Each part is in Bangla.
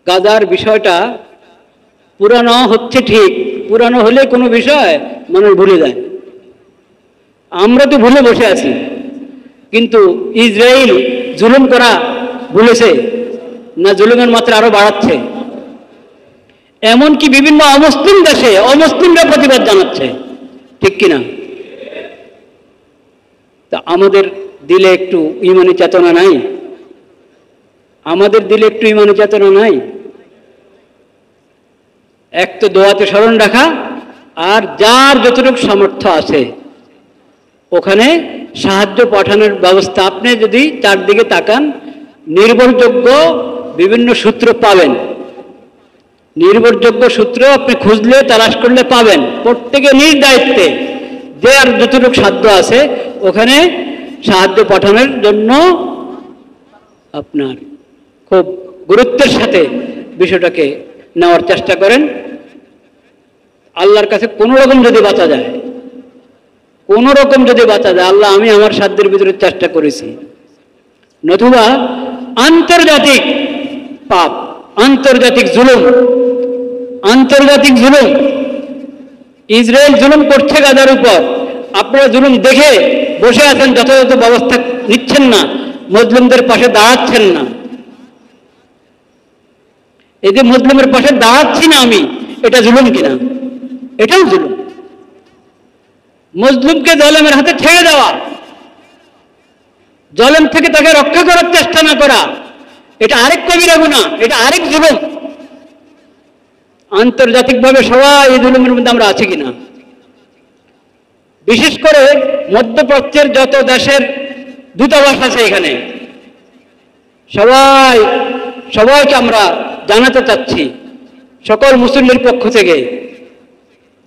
গাজার বিষয়টা পুরানো হচ্ছে ঠিক, পুরানো হলে কোনো বিষয় মানুষ ভুলে যায়। আমরা তো ভুলে বসে আছি, কিন্তু ইসরায়েল জুলুম করা ভুলেছে না? জুলুমের মাত্রা আরো বাড়াচ্ছে। এমনকি বিভিন্ন অমুসলিম দেশে অমুসলিমরা প্রতিবাদ জানাচ্ছে, ঠিক কিনা? তা আমাদের দিলে একটু ঈমানি চেতনা নাই? আমাদের দিলে একটু ঈমানি চেতনা নাই? এক তো দোয়াতে স্মরণ রাখা, আর যার যতটুকু সামর্থ্য আছে ওখানে সাহায্য পাঠানোর ব্যবস্থা। আপনি যদি চারদিকে তাকান, নির্ভরযোগ্য বিভিন্ন সূত্র পাবেন। নির্ভরযোগ্য সূত্র আপনি খুঁজলে তালাশ করলে পাবেন। প্রত্যেকে নিজ দায়িত্বে যে আর যতটুকু সাধ্য আছে ওখানে সাহায্য পাঠানোর জন্য আপনার খুব গুরুত্বের সাথে বিষয়টাকে নেওয়ার চেষ্টা করেন। আল্লাহর কাছে কোনো রকম যদি বাঁচা যায়, কোনো রকম যদি বাঁচা যায়, আল্লাহ আমি আমার সাধ্যের ভিতরে চেষ্টা করেছি, নতুবা আন্তর্জাতিক পাপ, আন্তর্জাতিক জুলুম, আন্তর্জাতিক জুলুম। ইসরায়েল জুলুম করছে গাজার উপর, আপনারা জুলুম দেখে বসে আছেন, যথাযথ ব্যবস্থা নিচ্ছেন না, মুসলিমদের পাশে দাঁড়াচ্ছেন না। এই যে মুসলিমের পাশে দাঁড়াচ্ছি না আমি, এটা জুলুম কিনা? এটাও জুলুম। মুসলিমকে জালেমের হাতে ছেড়ে দেওয়া, জালেম থেকে তাকে রক্ষা করার চেষ্টা না করা, এটা আরেক কবিরা গুনাহ, এটা আরেক জুলুম। আন্তর্জাতিকভাবে সবাই এই জুলুমের মধ্যে আমরা আছি কিনা? বিশেষ করে মধ্যপ্রাচ্যের যত দেশের দূতাবাস আছে এখানে, সবাইকে আমরা জানাতে চাচ্ছি, সকল মুসলিমের পক্ষ থেকে,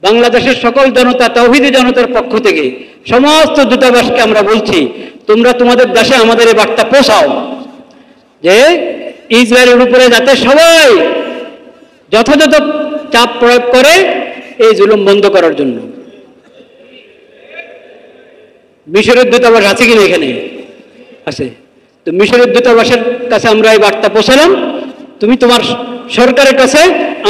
বাংলাদেশের সকল জনতা, তাওহীদি জনতার পক্ষ থেকে সমস্ত দূতাবাসকে আমরা বলছি, তোমরা তোমাদের দেশে আমাদের এই বার্তা পৌঁছাও যে ইসরায়েলের উপরে যাতে সবাই যথাযথ চাপ প্রয়োগ করে এই জুলুম বন্ধ করার জন্য। মিশরের দূতাবাস আছে কিনা এখানে? আছে। তো মিশরের দূতাবাসের কাছে আমরা এই বার্তা পৌঁছালাম, তুমি তোমার সরকারের কাছে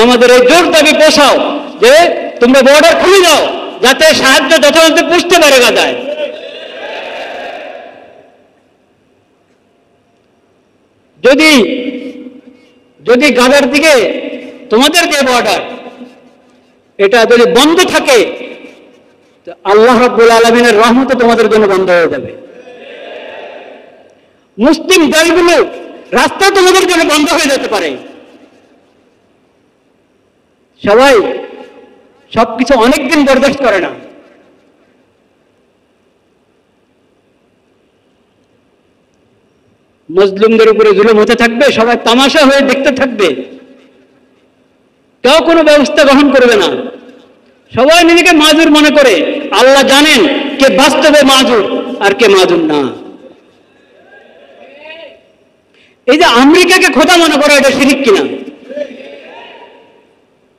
আমাদের এই জোর দাবি পৌঁছাও যে তোমরা বর্ডার খুলে দাও, যাতে সাহায্য যথাযথ পৌঁছতে পারে গাজায়। যদি গাজার দিকে তোমাদের যে বর্ডার, এটা যদি বন্ধ থাকে, আল্লাহ রাব্বুল আলামিনের রহমত তোমাদের জন্য বন্ধ হয়ে যাবে। মুসলিম দেশগুলো রাস্তা তোমাদের জন্য বন্ধ হয়ে যেতে পারে। সবাই সবকিছু অনেকদিন বরদাস্ত করে না। মুসলিমদের উপরে জুলুম হতে থাকবে, সবাই তামাশা হয়ে দেখতে থাকবে, কেউ কোনো ব্যবস্থা গ্রহণ করবে না। সবাই নিজেকে মাজুর মনে করে। আল্লাহ জানেন কে বাস্তবে মাজুর আর কে মাজুর না। এই যে আমেরিকাকে খোদা মনে করা, এটা শিরিক কিনা?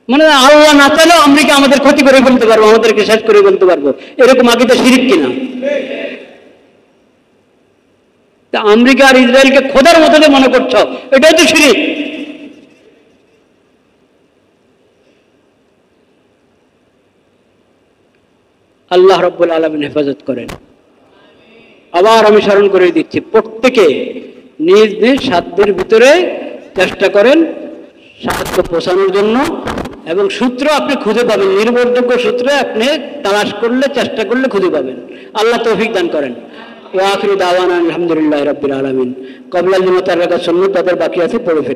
মানে আল্লাহ না চাইলেও আমেরিকা আমাদের ক্ষতি করে ফেলতে পারবো, আমাদেরকে শেষ করে ফেলতে পারবো, এরকম আকীদা শিরিক কিনা? তা আমেরিকা আর ইসরায়েলকে খোদার মতো যে মনে করছো, এটাই তো শিরিক। আল্লাহ রাব্বুল আলামিন হেফাজত করেন। আবার আমি স্মরণ করে দিচ্ছি, প্রত্যেকে নিজ নিজ সাধ্যের ভিতরে চেষ্টা করেন সাহায্য পৌঁছানোর জন্য, এবং সূত্র আপনি খুঁজে পাবেন, নির্ভরযোগ্য সূত্রে আপনি তালাশ করলে, চেষ্টা করলে খুঁজে পাবেন। আল্লাহ তৌফিক দান করেন। ওয়া আখিরু দাওয়ানা আলহামদুলিল্লাহি রাব্বিল আলামিন। ক্বাবলা লিমাতার রাকাত সুন্নাত তাদের বাকি আছে, পড়ে ফেলি।